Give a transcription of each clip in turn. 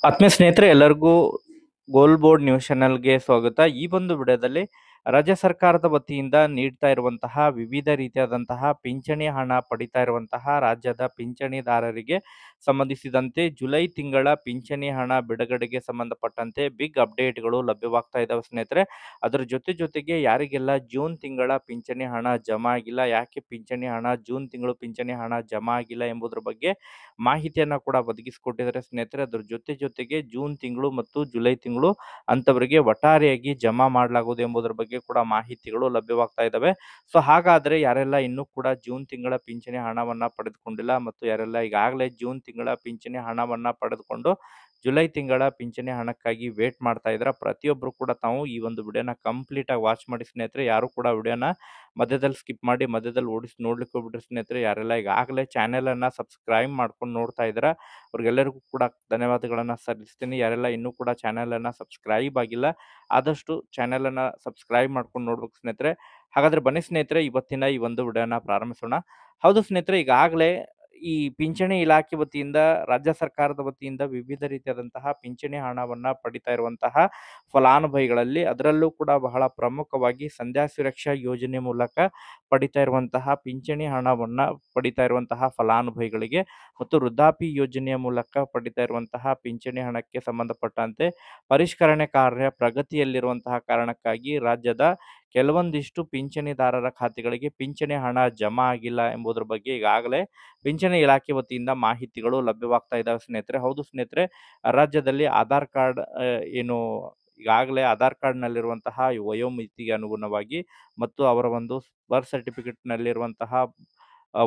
ಆತ್ಮೀಯ ಸ್ನೇಹಿತರೆ ಎಲ್ಲರಿಗೂ ಗೋಲ್ ಬೋರ್ಡ್ ನ್ಯೂಸ್ ಚಾನೆಲ್ಗೆ ಸ್ವಾಗತ. ಈ ಒಂದು ವಿಡಿಯೋದಲ್ಲಿ ರಾಜ್ಯ ಸರ್ಕಾರದ ವತಿಯಿಂದ ನೀಡ್ತಾ ಇರುವಂತಹ ವಿವಿಧ ರೀತಿಯಾದಂತಹ ಪಿಂಚಣಿ ಹಣ ಪಡಿತಾ ಇರುವಂತಹ ರಾಜ್ಯದ ಪಿಂಚಣಿದಾರರಿಗೆ ಸಂಬಂಧಿಸಿದಂತೆ ಜುಲೈ ತಿಂಗಳ ಪಿಂಚಣಿ ಹಣ ಬಿಡುಗಡೆಗೆ ಸಂಬಂಧಪಟ್ಟಂತೆ ಬಿಗ್ ಅಪ್ಡೇಟ್ಗಳು ಲಭ್ಯವಾಗ್ತಾ ಇದ್ದಾವೆ ಸ್ನೇಹಿತರೆ. ಅದರ ಜೊತೆಗೆ ಯಾರಿಗೆಲ್ಲ ಜೂನ್ ತಿಂಗಳ ಪಿಂಚಣಿ ಹಣ ಜಮಾ ಆಗಿಲ್ಲ, ಯಾಕೆ ಪಿಂಚಣಿ ಹಣ ಜೂನ್ ತಿಂಗಳು ಪಿಂಚಣಿ ಹಣ ಜಮಾ ಆಗಿಲ್ಲ ಎಂಬುದರ ಬಗ್ಗೆ ಮಾಹಿತಿಯನ್ನ ಕೂಡ ಒದಗಿಸಿಕೊಟ್ಟಿದ್ದಾರೆ ಸ್ನೇಹಿತರೆ. ಅದ್ರ ಜೊತೆಗೆ ಜೂನ್ ತಿಂಗಳು ಮತ್ತು ಜುಲೈ ತಿಂಗಳು ಅಂತವರಿಗೆ ಒಟ್ಟಾರೆಯಾಗಿ ಜಮಾ ಮಾಡಲಾಗುವುದು ಎಂಬುದರ ಬಗ್ಗೆ ಕೂಡ ಮಾಹಿತಿಗಳು ಲಭ್ಯವಾಗ್ತಾ ಇದ್ದಾವೆ. ಸೊ ಹಾಗಾದ್ರೆ ಯಾರೆಲ್ಲ ಇನ್ನೂ ಕೂಡ ಜೂನ್ ತಿಂಗಳ ಪಿಂಚಣಿ ಹಣವನ್ನ ಪಡೆದುಕೊಂಡಿಲ್ಲ ಮತ್ತು ಯಾರೆಲ್ಲ ಈಗಾಗಲೇ ಜೂನ್ ತಿಂಗಳ ಪಿಂಚಣಿ ಹಣವನ್ನ ಪಡೆದುಕೊಂಡು ಜುಲೈ ತಿಂಗಳ ಪಿಂಚಣಿ ಹಣಕ್ಕಾಗಿ ವೇಟ್ ಮಾಡ್ತಾ ಇದ್ರ ಪ್ರತಿಯೊಬ್ಬರು ಕೂಡ ತಾವು ಈ ಒಂದು ವಿಡಿಯೋನ ಕಂಪ್ಲೀಟ್ ಆಗಿ ವಾಚ್ ಮಾಡಿ ಸ್ನೇಹಿತರೆ. ಯಾರು ಕೂಡ ವಿಡಿಯೋನ ಮಧ್ಯದಲ್ಲಿ ಸ್ಕಿಪ್ ಮಾಡಿ ಮಧ್ಯದಲ್ಲಿ ಓಡಿಸಿ ನೋಡ್ಲಿಕ್ಕೆ ಹೋಗ್ಬಿಟ್ರೆ ಸ್ನೇಹಿತರೆ. ಯಾರೆಲ್ಲ ಈಗಾಗಲೇ ಚಾನೆಲ್ ಅನ್ನ ಸಬ್ಸ್ಕ್ರೈಬ್ ಮಾಡ್ಕೊಂಡು ನೋಡ್ತಾ ಇದ್ದೀರಾ ಅವ್ರಿಗೆಲ್ಲರಿಗೂ ಕೂಡ ಧನ್ಯವಾದಗಳನ್ನ ಸಲ್ಲಿಸ್ತೀನಿ. ಯಾರೆಲ್ಲ ಇನ್ನೂ ಕೂಡ ಚಾನೆಲ್ ಅನ್ನ ಸಬ್ಸ್ಕ್ರೈಬ್ ಆಗಿಲ್ಲ ಆದಷ್ಟು ಚಾನೆಲ್ ಅನ್ನ ಸಬ್ಸ್ಕ್ರೈಬ್ ಮಾಡ್ಕೊಂಡು ನೋಡ್ಬೇಕು ಸ್ನೇಹಿತರೆ. ಹಾಗಾದ್ರೆ ಬನ್ನಿ ಸ್ನೇಹಿತರೆ, ಇವತ್ತಿನ ಈ ಒಂದು ವಿಡಿಯೋನ ಪ್ರಾರಂಭಿಸೋಣ. ಹೌದು ಸ್ನೇಹಿತರೆ, ಈಗಾಗಲೇ ಈ ಪಿಂಚಣಿ ಇಲಾಖೆ ವತಿಯಿಂದ ರಾಜ್ಯ ಸರ್ಕಾರದ ವತಿಯಿಂದ ವಿವಿಧ ರೀತಿಯಾದಂತಹ ಪಿಂಚಣಿ ಹಣವನ್ನ ಪಡಿತಾ ಇರುವಂತಹ ಫಲಾನುಭವಿಗಳಲ್ಲಿ ಅದರಲ್ಲೂ ಕೂಡ ಬಹಳ ಪ್ರಮುಖವಾಗಿ ಸಂಧ್ಯಾ ಸುರಕ್ಷಾ ಯೋಜನೆ ಮೂಲಕ ಪಡಿತಾ ಇರುವಂತಹ ಪಿಂಚಣಿ ಹಣವನ್ನ ಪಡಿತಾ ಇರುವಂತಹ ಫಲಾನುಭವಿಗಳಿಗೆ ಮತ್ತು ವೃದ್ಧಾಪ್ಯ ಯೋಜನೆಯ ಮೂಲಕ ಪಡಿತಾ ಇರುವಂತಹ ಪಿಂಚಣಿ ಹಣಕ್ಕೆ ಸಂಬಂಧಪಟ್ಟಂತೆ ಪರಿಷ್ಕರಣೆ ಕಾರ್ಯ ಪ್ರಗತಿಯಲ್ಲಿರುವಂತಹ ಕಾರಣಕ್ಕಾಗಿ ರಾಜ್ಯದ ಕೆಲವೊಂದಿಷ್ಟು ಪಿಂಚಣಿದಾರರ ಖಾತೆಗಳಿಗೆ ಪಿಂಚಣಿ ಹಣ ಜಮಾ ಆಗಿಲ್ಲ ಎಂಬುದರ ಬಗ್ಗೆ ಈಗಾಗಲೇ ಪಿಂಚಣಿ ಇಲಾಖೆ ವತಿಯಿಂದ ಮಾಹಿತಿಗಳು ಲಭ್ಯವಾಗ್ತಾ ಇದ್ದಾವೆ ಸ್ನೇಹಿತರೆ. ಹೌದು ಸ್ನೇಹಿತರೆ, ರಾಜ್ಯದಲ್ಲಿ ಆಧಾರ್ ಕಾರ್ಡ್ ಏನು ಈಗಾಗಲೇ ಆಧಾರ್ ಕಾರ್ಡ್ನಲ್ಲಿರುವಂತಹ ವಯೋಮಿತಿಗೆ ಅನುಗುಣವಾಗಿ ಮತ್ತು ಅವರ ಒಂದು ಬರ್ತ್ ಸರ್ಟಿಫಿಕೇಟ್ನಲ್ಲಿರುವಂತಹ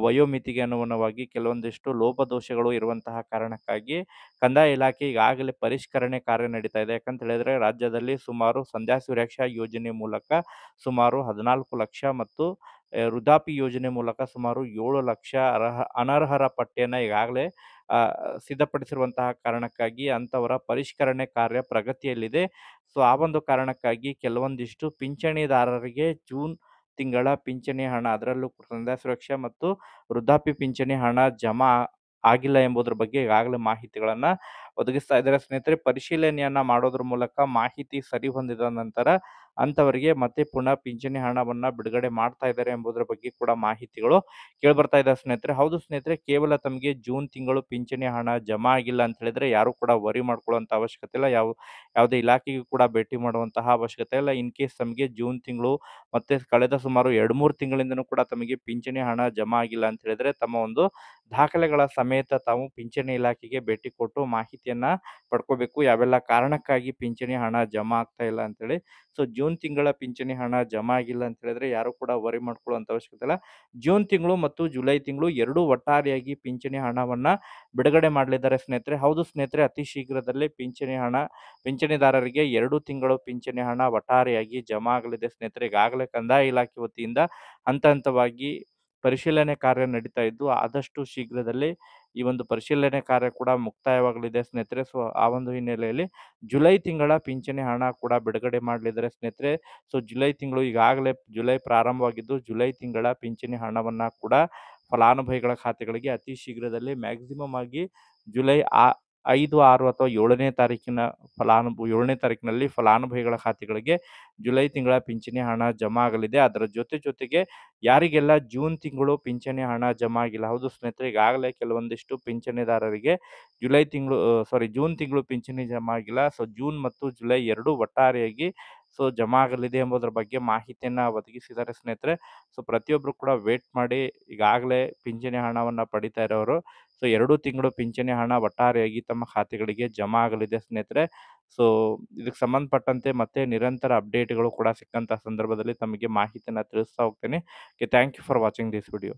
ವಯೋಮಿತಿಗೆ ಅನುಗುಣವಾಗಿ ಕೆಲವೊಂದಿಷ್ಟು ಲೋಪದೋಷಗಳು ಇರುವಂತಹ ಕಾರಣಕ್ಕಾಗಿ ಕಂದಾಯ ಇಲಾಖೆ ಈಗಾಗಲೇ ಪರಿಷ್ಕರಣೆ ಕಾರ್ಯ ನಡೀತಾ ಇದೆ. ಯಾಕಂತ ಹೇಳಿದ್ರೆ ರಾಜ್ಯದಲ್ಲಿ ಸುಮಾರು ಸಂಧ್ಯಾ ಸುರಕ್ಷಾ ಯೋಜನೆ ಮೂಲಕ ಸುಮಾರು 14 ಲಕ್ಷ ಮತ್ತು ವೃದ್ಧಾಪ್ಯ ಯೋಜನೆ ಮೂಲಕ ಸುಮಾರು 7 ಲಕ್ಷ ಅನರ್ಹರ ಪಟ್ಟಿಯನ್ನು ಈಗಾಗಲೇ ಸಿದ್ಧಪಡಿಸಿರುವಂತಹ ಕಾರಣಕ್ಕಾಗಿ ಅಂತವರ ಪರಿಷ್ಕರಣೆ ಕಾರ್ಯ ಪ್ರಗತಿಯಲ್ಲಿದೆ. ಸೊ ಆ ಒಂದು ಕಾರಣಕ್ಕಾಗಿ ಕೆಲವೊಂದಿಷ್ಟು ಪಿಂಚಣಿದಾರರಿಗೆ ಜೂನ್ ತಿಂಗಳ ಪಿಂಚಣಿ ಹಣ ಅದರಲ್ಲೂ ಸಂಧ್ಯಾ ಸುರಕ್ಷಾ ಮತ್ತು ವೃದ್ಧಾಪ್ಯ ಪಿಂಚಣಿ ಹಣ ಜಮಾ ಆಗಿಲ್ಲ ಎಂಬುದರ ಬಗ್ಗೆ ಈಗಾಗಲೇ ಮಾಹಿತಿಗಳನ್ನ ಒದಗಿಸ್ತಾ ಇದ್ದಾರೆ ಸ್ನೇಹಿತರೆ. ಪರಿಶೀಲನೆಯನ್ನ ಮಾಡೋದ್ರ ಮೂಲಕ ಮಾಹಿತಿ ಸರಿ ಹೊಂದಿದ ನಂತರ ಅಂತವರಿಗೆ ಮತ್ತೆ ಪುನಃ ಪಿಂಚಣಿ ಹಣವನ್ನ ಬಿಡುಗಡೆ ಮಾಡ್ತಾ ಇದ್ದಾರೆ ಎಂಬುದರ ಬಗ್ಗೆ ಕೂಡ ಮಾಹಿತಿಗಳು ಕೇಳ್ಬರ್ತಾ ಇದೆ ಸ್ನೇಹಿತರೆ. ಹೌದು ಸ್ನೇಹಿತರೆ, ಕೇವಲ ತಮಗೆ ಜೂನ್ ತಿಂಗಳು ಪಿಂಚಣಿ ಹಣ ಜಮಾ ಆಗಿಲ್ಲ ಅಂತ ಹೇಳಿದ್ರೆ ಯಾರು ಕೂಡ ವರಿ ಮಾಡ್ಕೊಳ್ಳುವಂತ ಅವಶ್ಯಕತೆ ಇಲ್ಲ. ಯಾವುದೇ ಇಲಾಖೆಗೂ ಕೂಡ ಭೇಟಿ ಮಾಡುವಂತಹ ಅವಶ್ಯಕತೆ ಇಲ್ಲ. ಇನ್ ಕೇಸ್ ತಮಗೆ ಜೂನ್ ತಿಂಗಳು ಮತ್ತೆ ಕಳೆದ ಸುಮಾರು 2-3 ತಿಂಗಳಿಂದನೂ ಕೂಡ ತಮಗೆ ಪಿಂಚಣಿ ಹಣ ಜಮಾ ಆಗಿಲ್ಲ ಅಂತ ಹೇಳಿದ್ರೆ ತಮ್ಮ ಒಂದು ದಾಖಲೆಗಳ ಸಮೇತ ತಾವು ಪಿಂಚಣಿ ಇಲಾಖೆಗೆ ಭೇಟಿ ಕೊಟ್ಟು ಮಾಹಿತಿಯನ್ನ ಪಡ್ಕೋಬೇಕು. ಯಾವೆಲ್ಲ ಕಾರಣಕ್ಕಾಗಿ ಪಿಂಚಣಿ ಹಣ ಜಮಾ ಆಗ್ತಾ ಇಲ್ಲ ಅಂತೇಳಿ. ಸೊ ಜೂನ್ ತಿಂಗಳ ಪಿಂಚಣಿ ಹಣ ಜಮಾ ಆಗಿಲ್ಲ ಅಂತ ಹೇಳಿದ್ರೆ ಯಾರು ಕೂಡ ವರಿ ಮಾಡ್ಕೊಳ್ಳುವಂತ ಅವಶ್ಯಕತೆ ಇಲ್ಲ. ಜೂನ್ ತಿಂಗಳು ಮತ್ತು ಜುಲೈ ತಿಂಗಳು ಎರಡೂ ಒಟ್ಟಾರೆಯಾಗಿ ಪಿಂಚಣಿ ಹಣವನ್ನ ಬಿಡುಗಡೆ ಮಾಡಲಿದ್ದಾರೆ ಸ್ನೇಹಿತರೆ. ಹೌದು ಸ್ನೇಹಿತರೆ, ಅತಿ ಶೀಘ್ರದಲ್ಲೇ ಪಿಂಚಣಿದಾರರಿಗೆ 2 ತಿಂಗಳು ಪಿಂಚಣಿ ಹಣ ಒಟ್ಟಾರೆಯಾಗಿ ಜಮಾ ಆಗಲಿದೆ ಸ್ನೇಹಿತರೆ. ಈಗಾಗಲೇ ಕಂದಾಯ ಇಲಾಖೆ ವತಿಯಿಂದ ಹಂತ ಹಂತವಾಗಿ ಪರಿಶೀಲನೆ ಕಾರ್ಯ ನಡೀತಾ ಇದ್ದು ಆದಷ್ಟು ಶೀಘ್ರದಲ್ಲೇ ಈ ಒಂದು ಪರಿಶೀಲನೆ ಕಾರ್ಯ ಕೂಡ ಮುಕ್ತಾಯವಾಗಲಿದೆ ಸ್ನೇಹಿತರೆ. ಸೊ ಆ ಒಂದು ಹಿನ್ನೆಲೆಯಲ್ಲಿ ಜುಲೈ ತಿಂಗಳ ಪಿಂಚಣಿ ಹಣ ಕೂಡ ಬಿಡುಗಡೆ ಮಾಡಲಿದ್ದಾರೆ ಸ್ನೇಹಿತರೆ. ಸೊ ಜುಲೈ ತಿಂಗಳು ಈಗಾಗಲೇ ಜುಲೈ ಪ್ರಾರಂಭವಾಗಿದ್ದು ಜುಲೈ ತಿಂಗಳ ಪಿಂಚಣಿ ಹಣವನ್ನ ಕೂಡ ಫಲಾನುಭವಿಗಳ ಖಾತೆಗಳಿಗೆ ಅತಿ ಶೀಘ್ರದಲ್ಲಿ ಮ್ಯಾಕ್ಸಿಮಮ್ ಆಗಿ ಜುಲೈ 5, 6 ಅಥವಾ 7ನೇ ತಾರೀಕಿನ 7ನೇ ತಾರೀಕಿನಲ್ಲಿ ಫಲಾನುಭವಿಗಳ ಖಾತೆಗಳಿಗೆ ಜುಲೈ ತಿಂಗಳ ಪಿಂಚಣಿ ಹಣ ಜಮಾ ಆಗಲಿದೆ. ಅದರ ಜೊತೆಗೆ ಯಾರಿಗೆಲ್ಲ ಜೂನ್ ತಿಂಗಳು ಪಿಂಚಣಿ ಹಣ ಜಮಾ ಆಗಿಲ್ಲ, ಹೌದು ಸ್ನೇಹಿತರೆ, ಈಗಾಗಲೇ ಕೆಲವೊಂದಿಷ್ಟು ಪಿಂಚಣಿದಾರರಿಗೆ ಜೂನ್ ತಿಂಗಳು ಪಿಂಚಣಿ ಜಮಾ ಆಗಿಲ್ಲ. ಸೊ ಜೂನ್ ಮತ್ತು ಜುಲೈ ಎರಡೂ ಒಟ್ಟಾರೆಯಾಗಿ ಜಮಾ ಆಗಲಿದೆ ಎಂಬುದರ ಬಗ್ಗೆ ಮಾಹಿತಿಯನ್ನ ಒದಗಿಸಿದ್ದಾರೆ ಸ್ನೇಹಿತರೆ. ಸೊ ಪ್ರತಿಯೊಬ್ಬರು ಕೂಡ ವೇಟ್ ಮಾಡಿ. ಈಗಾಗಲೇ ಪಿಂಚಣಿ ಹಣವನ್ನ ಪಡಿತಾ ಇರೋರು 2 ತಿಂಗಳು ಪಿಂಚಣಿ ಹಣ ಒಟ್ಟಾರೆಯಾಗಿ ತಮ್ಮ ಖಾತೆಗಳಿಗೆ ಜಮಾ ಆಗಲಿದೆ ಸ್ನೇಹಿತರೆ. ಸೊ ಇದಕ್ಕೆ ಸಂಬಂಧಪಟ್ಟಂತೆ ಮತ್ತೆ ನಿರಂತರ ಅಪ್ಡೇಟ್ಗಳು ಕೂಡ ಸಿಕ್ಕಂತ ಸಂದರ್ಭದಲ್ಲಿ ತಮಗೆ ಮಾಹಿತಿಯನ್ನ ತಿಳಿಸ್ತಾ ಹೋಗ್ತೇನೆ. Thank you for watching this video.